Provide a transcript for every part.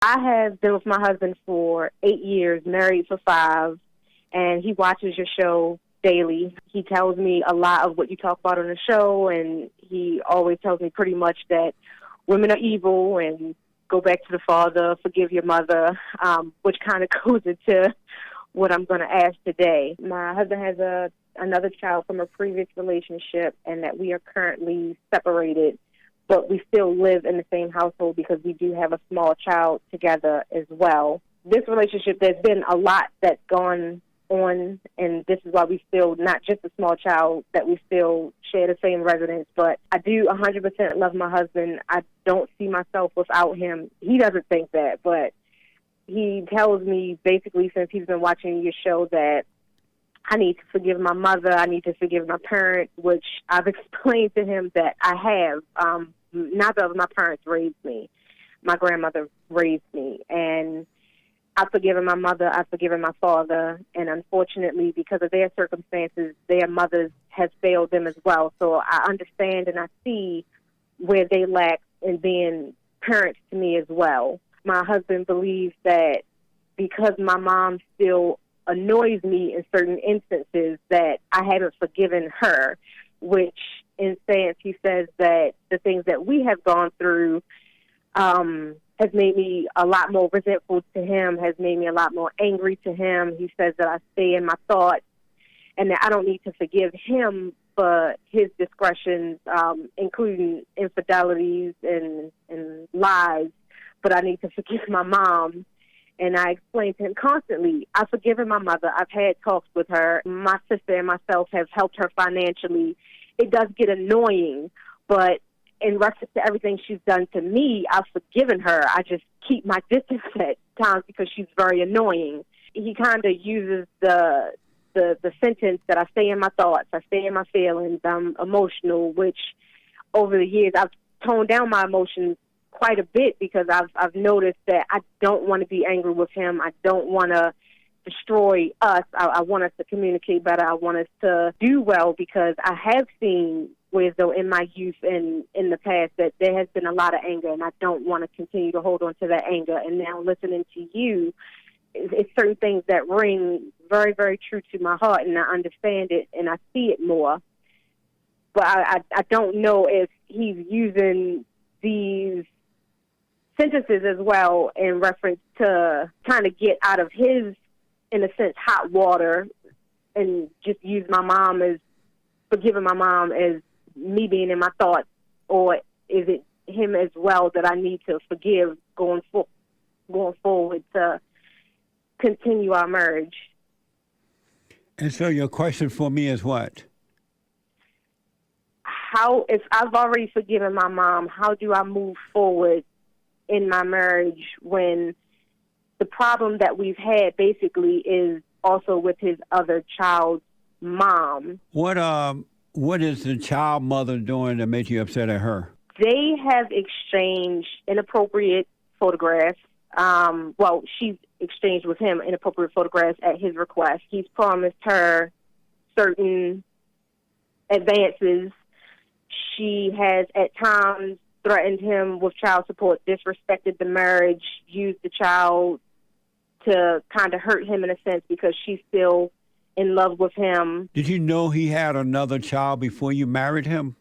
I have been with my husband for 8 years, married for 5, and he watches your show daily. He tells me a lot of what you talk about on the show, and he always tells me pretty much that women are evil and go back to the father, forgive your mother, which kind of goes into what I'm going to ask today. My husband has another child from a previous relationship, and that we are currently separated, but we still live in the same household because we do have a small child together as well. This relationship, there's been a lot that's gone on, and this is why we still, not just a small child, that we still share the same residence, but I do 100% love my husband. I don't see myself without him. He doesn't think that, but he tells me basically since he's been watching your show that I need to forgive my mother, I need to forgive my parents, which I've explained to him that I have. Neither of my parents raised me. My grandmother raised me, and I've forgiven my mother, I've forgiven my father, and unfortunately, because of their circumstances, their mothers have failed them as well. So I understand and I see where they lack in being parents to me as well. My husband believes that because my mom still annoys me in certain instances that I haven't forgiven her, which in sense he says that the things that we have gone through has made me a lot more resentful to him, has made me a lot more angry to him. He says that I stay in my thoughts and that I don't need to forgive him for his discretions, including infidelities and lies, but I need to forgive my mom. And I explain to him constantly, I've forgiven my mother. I've had talks with her. My sister and myself have helped her financially. It does get annoying, but in reference to everything she's done to me, I've forgiven her. I just keep my distance at times because she's very annoying. He kind of uses the sentence that I stay in my thoughts, I stay in my feelings, I'm emotional, which over the years I've toned down my emotions quite a bit because I've noticed that I don't want to be angry with him. I don't want to destroy us. I want us to communicate better. I want us to do well because I have seen where though in my youth and in the past that there has been a lot of anger, and I don't want to continue to hold on to that anger. And now listening to you, it's certain things that ring very, very true to my heart, and I understand it and I see it more. But I don't know if he's using these sentences as well in reference to trying to get out of his, in a sense, hot water and just use my mom as, forgiving my mom as me being in my thoughts, or is it him as well that I need to forgive going forward to continue our marriage? And so your question for me is what? How, if I've already forgiven my mom, how do I move forward in my marriage when the problem that we've had basically is also with his other child's mom? What is the child mother doing that makes you upset at her? They have exchanged inappropriate photographs. Well, she's exchanged with him inappropriate photographs at his request. He's promised her certain advances. She has at times threatened him with child support, disrespected the marriage, used the child to kind of hurt him in a sense because she's still in love with him. Did you know he had another child before you married him?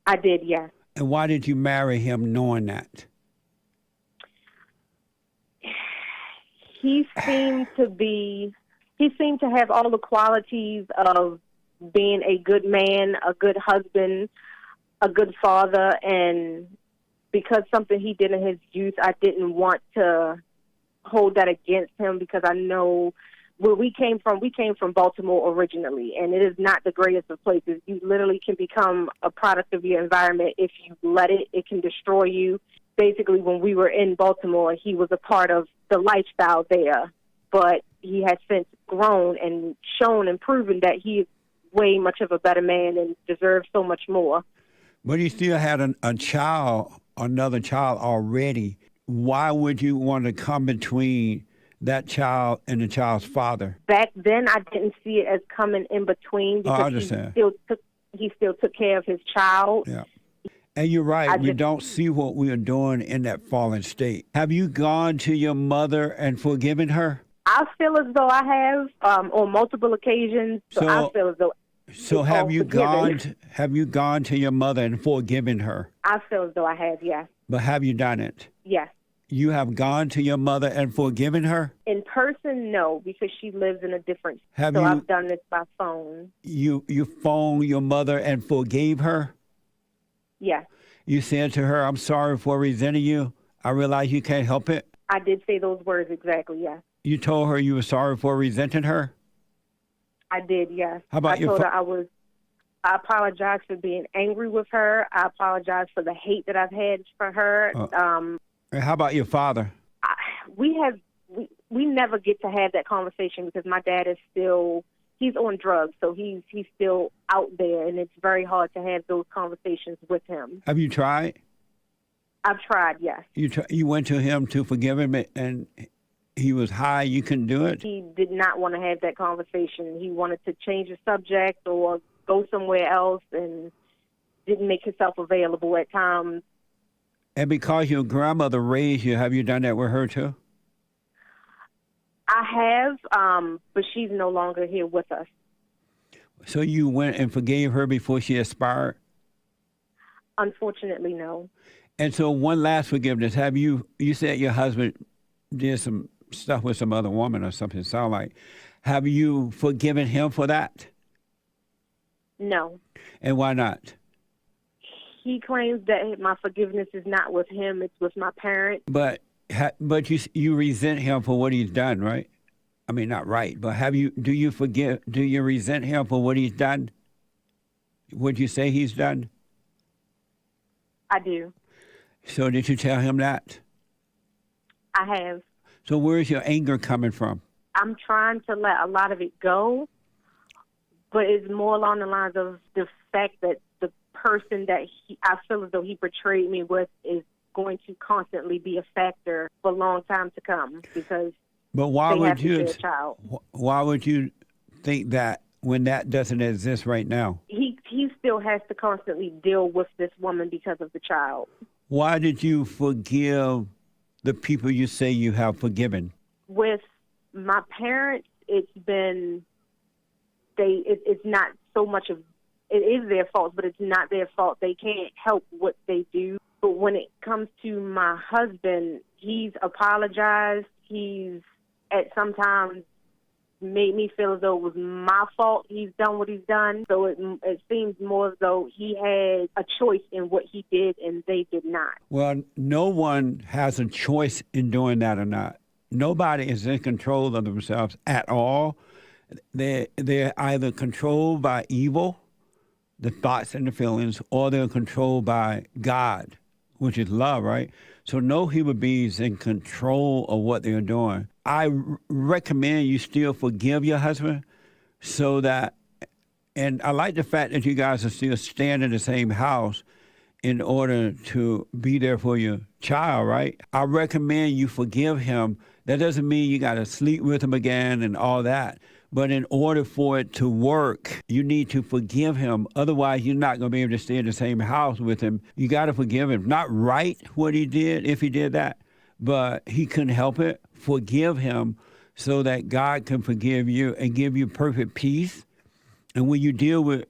I did, yes. And why did you marry him knowing that? He seemed to have all the qualities of being a good man, a good husband, a good father, and because something he did in his youth, I didn't want to hold that against him because I know where we came from Baltimore originally, and it is not the greatest of places. You literally can become a product of your environment if you let it. It can destroy you. Basically, when we were in Baltimore, he was a part of the lifestyle there, but he has since grown and shown and proven that he is way much of a better man and deserves so much more. But he still had another child already. Why would you want to come between that child and the child's father? Back then, I didn't see it as coming in between because I understand. he still took care of his child. Yeah. And you're right. I We just, don't see what we are doing in that fallen state. Have you gone to your mother and forgiven her? I feel as though I have on multiple occasions. So I So, feel as though so it's all forgiven. have you gone to your mother and forgiven her? I feel as though I have, yes. But have you done it? Yes. You have gone to your mother and forgiven her? In person, no, because she lives in a different Have so you I've done this by phone. you phoned your mother and forgave her? Yes. You said to her, I'm sorry for resenting you. I realize you can't help it. I did say those words exactly, yes. You told her you were sorry for resenting her? I did, yes. How about I told her I apologize for being angry with her. I apologize for the hate that I've had for her. And how about your father? We never get to have that conversation because my dad is still, he's on drugs, so he's still out there, and it's very hard to have those conversations with him. Have you tried? I've tried, yes. You went to him to forgive him, and he was high. You couldn't do it? He did not want to have that conversation. He wanted to change the subject or go somewhere else and didn't make himself available at times. And because your grandmother raised you, have you done that with her too? I have, but she's no longer here with us. So you went and forgave her before she expired? Unfortunately, no. And so one last forgiveness. You said your husband did some stuff with some other woman or something, sound like. Have you forgiven him for that? No. And why not? He claims that my forgiveness is not with him, it's with my parents. But you resent him for what he's done, right? I mean, not right, but do you resent him for what he's done? Would you say he's done? I do. So did you tell him that? I have. So where's your anger coming from? I'm trying to let a lot of it go, but it's more along the lines of the fact that the person that I feel as though he portrayed me with is going to constantly be a factor for a long time to come because but why they would have to you? share a child. Why would you think that when that doesn't exist right now? He still has to constantly deal with this woman because of the child. Why did you forgive the people you say you have forgiven? With my parents, it's been it's not so much of it is their fault, but it's not their fault. They can't help what they do. But when it comes to my husband, he's apologized. He's at sometimes made me feel as though it was my fault he's done what he's done. So it seems more as though he had a choice in what he did and they did not. Well, no one has a choice in doing that or not. Nobody is in control of themselves at all. They're either controlled by evil, the thoughts and the feelings, or they're controlled by God, which is love, right? So no human being is in control of what they're doing. I recommend you still forgive your husband so that, and I like the fact that you guys are still staying in the same house in order to be there for your child, right? I recommend you forgive him. That doesn't mean you got to sleep with him again and all that. But in order for it to work, you need to forgive him. Otherwise, you're not going to be able to stay in the same house with him. You got to forgive him. Not right what he did, if he did that, but he couldn't help it. Forgive him so that God can forgive you and give you perfect peace. And when you deal with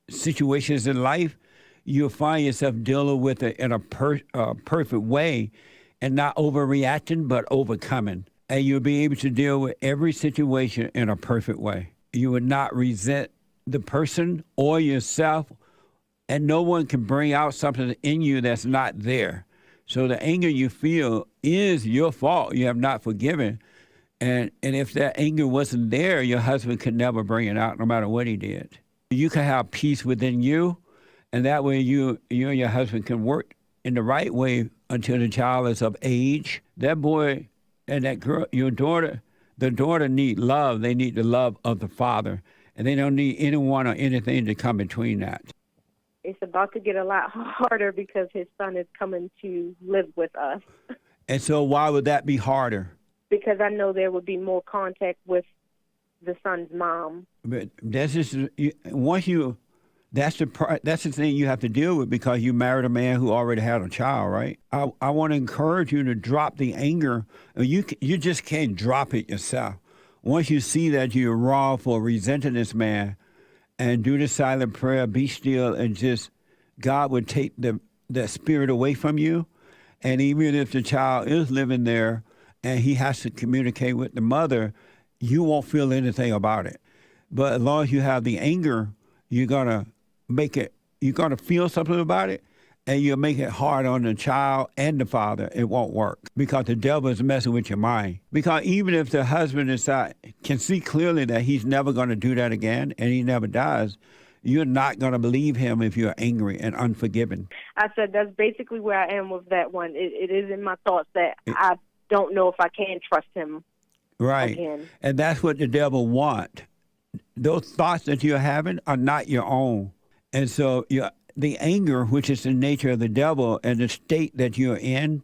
situations in life, you'll find yourself dealing with it in a perfect way and not overreacting, but overcoming. And you'll be able to deal with every situation in a perfect way. You would not resent the person or yourself, and no one can bring out something in you that's not there. So the anger you feel is your fault. You have not forgiven. And if that anger wasn't there, your husband could never bring it out no matter what he did. You can have peace within you, and that way you and your husband can work in the right way until the child is of age. That boy and that girl, your daughter, the daughter need love. They need the love of the father, and they don't need anyone or anything to come between that. It's about to get a lot harder because his son is coming to live with us. And so why would that be harder? Because I know there would be more contact with the son's mom. But that's just, once you That's the thing you have to deal with because you married a man who already had a child, right? I want to encourage you to drop the anger. You just can't drop it yourself. Once you see that you're wrong for resenting this man, and do the silent prayer, be still, and just God would take the spirit away from you. And even if the child is living there and he has to communicate with the mother, you won't feel anything about it. But as long as you have the anger, you're gonna feel something about it, and you'll make it hard on the child and the father. It won't work because the devil is messing with your mind. Because even if the husband can see clearly that he's never going to do that again, and he never does, you're not going to believe him if you're angry and unforgiving. I said that's basically where I am with that one. It is in my thoughts that I don't know if I can trust him. Right. Again. And that's what the devil wants. Those thoughts that you're having are not your own. And so the anger, which is the nature of the devil, and the state that you're in,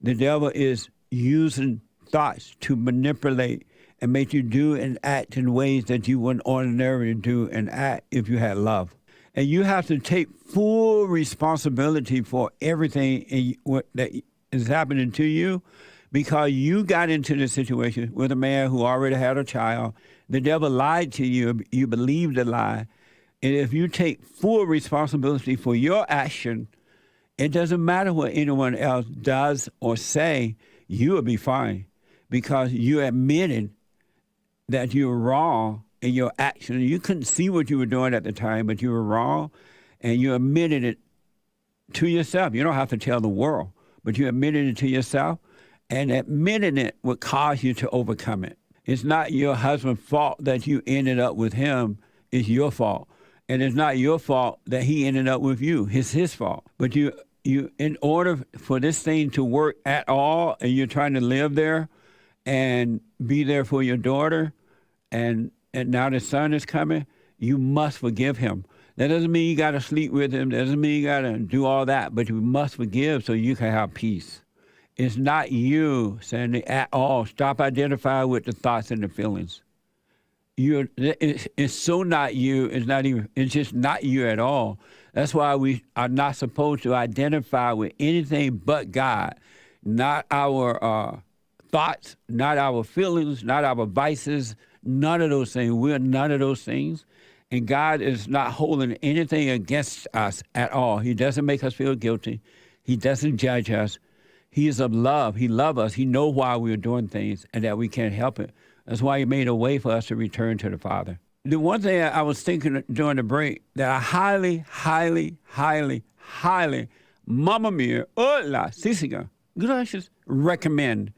the devil is using thoughts to manipulate and make you do and act in ways that you wouldn't ordinarily do and act if you had love. And you have to take full responsibility for everything that is happening to you because you got into the situation with a man who already had a child. The devil lied to you. You believed the lie. And if you take full responsibility for your action, it doesn't matter what anyone else does or say, you will be fine because you admitted that you were wrong in your action. You couldn't see what you were doing at the time, but you were wrong, and you admitted it to yourself. You don't have to tell the world, but you admitted it to yourself, and admitting it would cause you to overcome it. It's not your husband's fault that you ended up with him. It's your fault. And it's not your fault that he ended up with you. It's his fault. But you, in order for this thing to work at all, and you're trying to live there and be there for your daughter, and now the son is coming, you must forgive him. That doesn't mean you got to sleep with him. That doesn't mean you got to do all that. But you must forgive so you can have peace. It's not you, Sandy, at all. Stop identifying with the thoughts and the feelings. It's so not you. It's just not you at all. That's why we are not supposed to identify with anything but God, not our thoughts, not our feelings, not our vices, none of those things. We're none of those things. And God is not holding anything against us at all. He doesn't make us feel guilty. He doesn't judge us. He is of love. He loves us. He knows why we're doing things and that we can't help it. That's why he made a way for us to return to the Father. The one thing I was thinking during the break that I highly, Mamma mia, hola, sisiga, gracias, recommend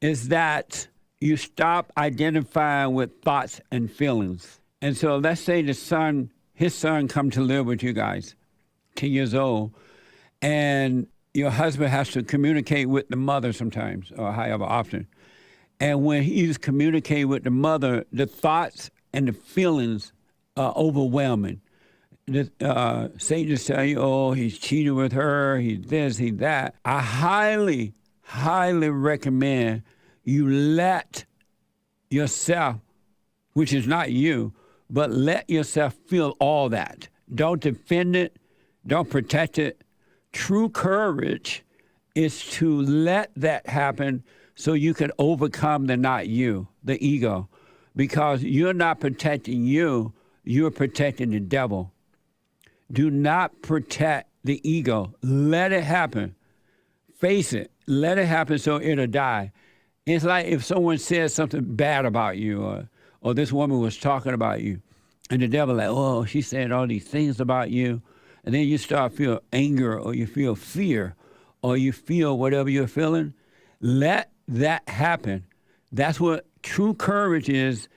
is that you stop identifying with thoughts and feelings. And so let's say his son come to live with you guys, 10 years old, and your husband has to communicate with the mother sometimes, or however often. And when he's communicating with the mother, the thoughts and the feelings are overwhelming. Satan just tell you, oh, he's cheating with her, he's this, he's that. I highly recommend you let yourself, which is not you, but let yourself feel all that. Don't defend it. Don't protect it. True courage is to let that happen so you can overcome the not you, the ego. Because you're not protecting you, you're protecting the devil. Do not protect the ego. Let it happen. Face it. Let it happen so it'll die. It's like if someone says something bad about you, or this woman was talking about you, and the devil like, oh, she said all these things about you, and then you start feel anger, or you feel fear, or you feel whatever you're feeling. Let that happen. That's what true courage is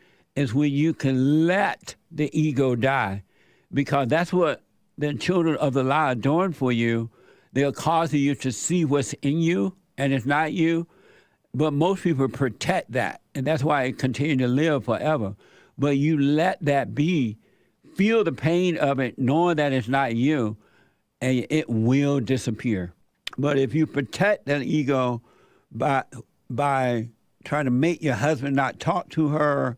when you can let the ego die, because that's what the children of the lie are doing for you. They're causing you to see what's in you, and it's not you. But most people protect that, and that's why it continues to live forever. But you let that be. Feel the pain of it, knowing that it's not you, and it will disappear. But if you protect that ego by trying to make your husband not talk to her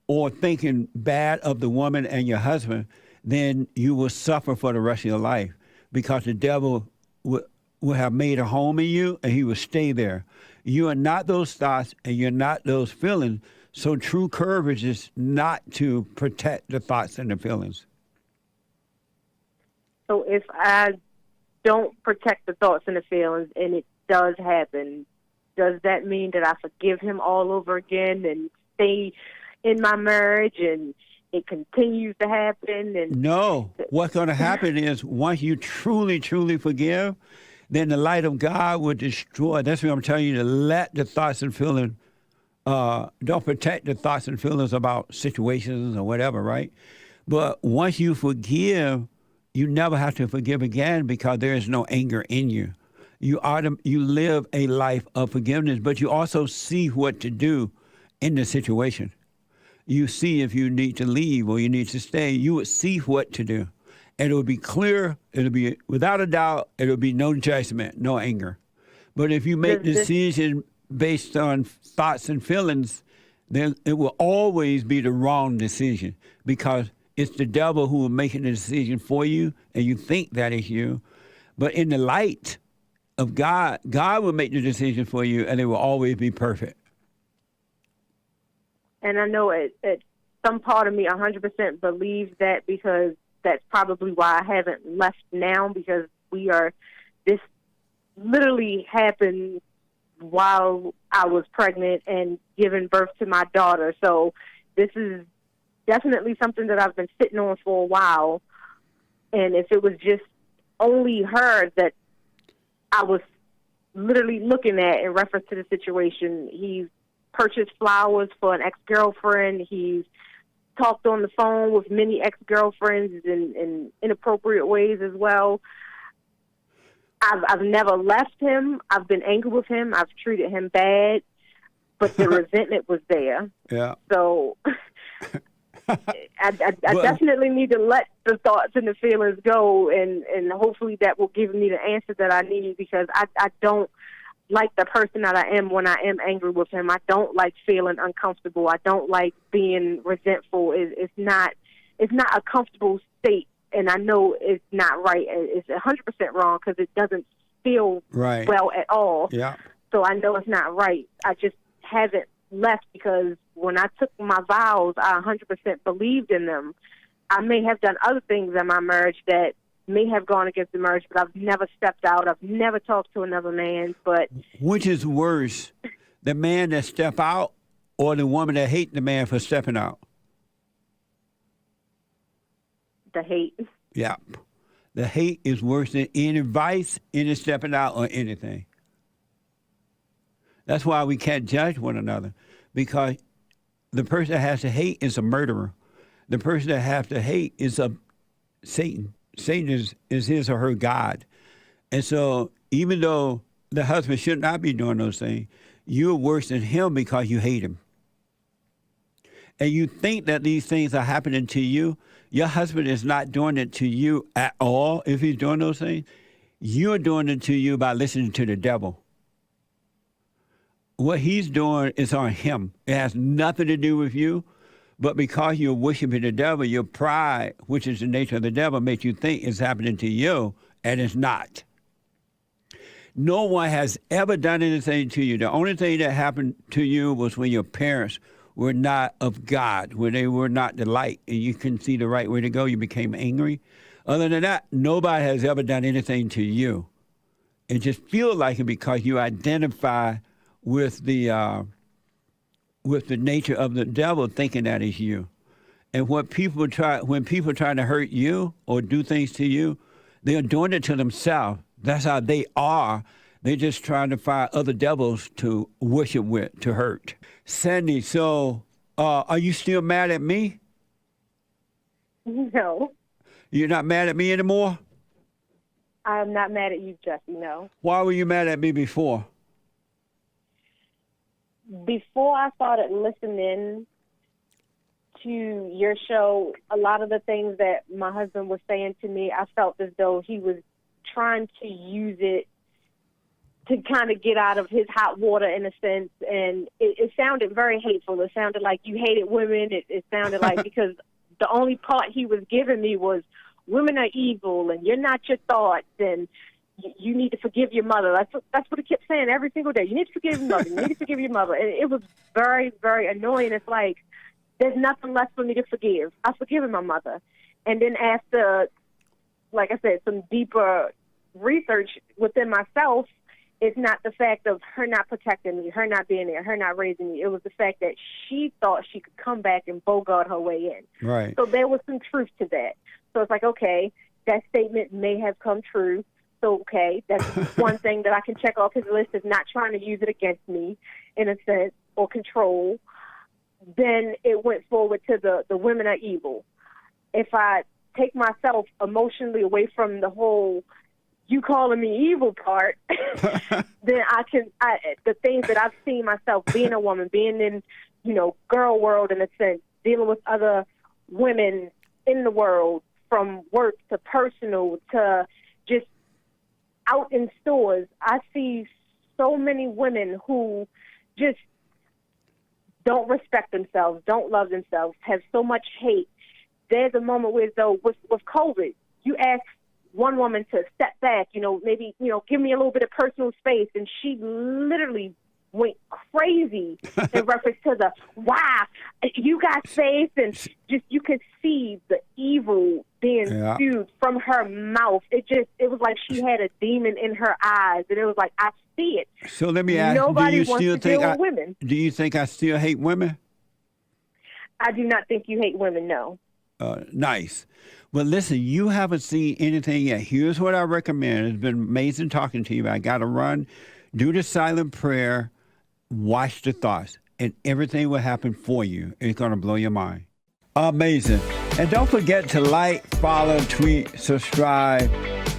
or thinking bad of the woman and your husband, then you will suffer for the rest of your life because the devil will have made a home in you and he will stay there. You are not those thoughts and you're not those feelings. So true courage is not to protect the thoughts and the feelings. So if I don't protect the thoughts and the feelings and it does happen, does that mean that I forgive him all over again and stay in my marriage and it continues to happen? And no, what's going to happen is once you truly, truly forgive, then the light of God will destroy. That's what I'm telling you, to let the thoughts and feelings, don't protect the thoughts and feelings about situations or whatever, right? But once you forgive, you never have to forgive again because there is no anger in you. You live a life of forgiveness, but you also see what to do in the situation. You see if you need to leave or you need to stay. You would see what to do. And it would be clear, it'll be without a doubt, it'll be no judgment, no anger. But if you make decisions based on thoughts and feelings, then it will always be the wrong decision because it's the devil who will make the decision for you and you think that is you. But in the light of God, God will make the decision for you and it will always be perfect. And I know it some part of me 100% believes that because that's probably why I haven't left now because this literally happened while I was pregnant and giving birth to my daughter. So this is definitely something that I've been sitting on for a while. And if it was just only her that I was literally looking at in reference to the situation, he's purchased flowers for an ex-girlfriend. He's talked on the phone with many ex-girlfriends in inappropriate ways as well. I've never left him. I've been angry with him. I've treated him bad, but the resentment was there. Yeah. So I definitely need to let the thoughts and the feelings go, and hopefully that will give me the answer that I need because I don't like the person that I am when I am angry with him. I don't like feeling uncomfortable. I don't like being resentful. It's not a comfortable state, and I know it's not right. It's 100% wrong because it doesn't feel right well at all. Yeah. So I know it's not right. I just haven't left because when I took my vows, I 100% believed in them. I may have done other things in my marriage that may have gone against the marriage, but I've never stepped out. I've never talked to another man. But which is worse, the man that step out or the woman that hate the man for stepping out? The hate. Yeah. The hate is worse than any vice, any stepping out, or anything. That's why we can't judge one another, because the person that has to hate is a murderer. The person that has to hate is a Satan. Satan is his or her God. And so even though the husband should not be doing those things, you're worse than him because you hate him. And you think that these things are happening to you. Your husband is not doing it to you at all if he's doing those things. You're doing it to you by listening to the devil. What he's doing is on him. It has nothing to do with you. But because you're worshiping the devil, your pride, which is the nature of the devil, makes you think it's happening to you, and it's not. No one has ever done anything to you. The only thing that happened to you was when your parents were not of God, when they were not the light, and you couldn't see the right way to go. You became angry. Other than that, nobody has ever done anything to you. It just feels like it because you identify with the nature of the devil, thinking that is you. And when people try to hurt you or do things to you, they are doing it to themselves. That's how they are. They're just trying to find other devils to worship with, to hurt. Sandy, so are you still mad at me? No. You're not mad at me anymore? I'm not mad at you, Jesse, no. Why were you mad at me before? Before I started listening to your show, a lot of the things that my husband was saying to me, I felt as though he was trying to use it to kind of get out of his hot water in a sense. And it sounded very hateful. It sounded like you hated women. It sounded like because the only part he was giving me was women are evil and you're not your thoughts and you need to forgive your mother. That's what he kept saying every single day. You need to forgive your mother. You need to forgive your mother. And it was very, very annoying. It's like, there's nothing left for me to forgive. I've forgiven my mother. And then after, like I said, some deeper research within myself, it's not the fact of her not protecting me, her not being there, her not raising me. It was the fact that she thought she could come back and bogart her way in. Right. So there was some truth to that. So it's like, okay, that statement may have come true. So, okay, that's one thing that I can check off his list, is not trying to use it against me in a sense or control. Then it went forward to the women are evil. If I take myself emotionally away from the whole you calling me evil part, then the things that I've seen myself being a woman, being in, girl world in a sense, dealing with other women in the world, from work to personal to just out in stores, I see so many women who just don't respect themselves, don't love themselves, have so much hate. There's a moment where, though, with COVID, you ask one woman to step back, maybe, give me a little bit of personal space, and she literally went crazy in reference to the, wow, you got safe, and just, you could see the evil being spewed from her mouth. It was like she had a demon in her eyes, and it was like, I see it. So let me ask, nobody wants to deal with women. Do you think I still hate women? I do not think you hate women, no. Nice. Well, listen, you haven't seen anything yet. Here's what I recommend. It's been amazing talking to you. I got to run, do the silent prayer, watch the thoughts, and everything will happen for you. It's going to blow your mind. Amazing. And don't forget to like, follow, tweet, subscribe,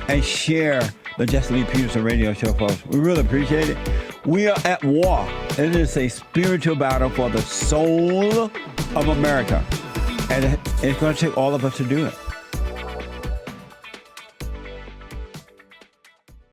and share the Jesse Lee Peterson radio show, folks. We really appreciate it. We are at war. It is a spiritual battle for the soul of America. And it's going to take all of us to do it.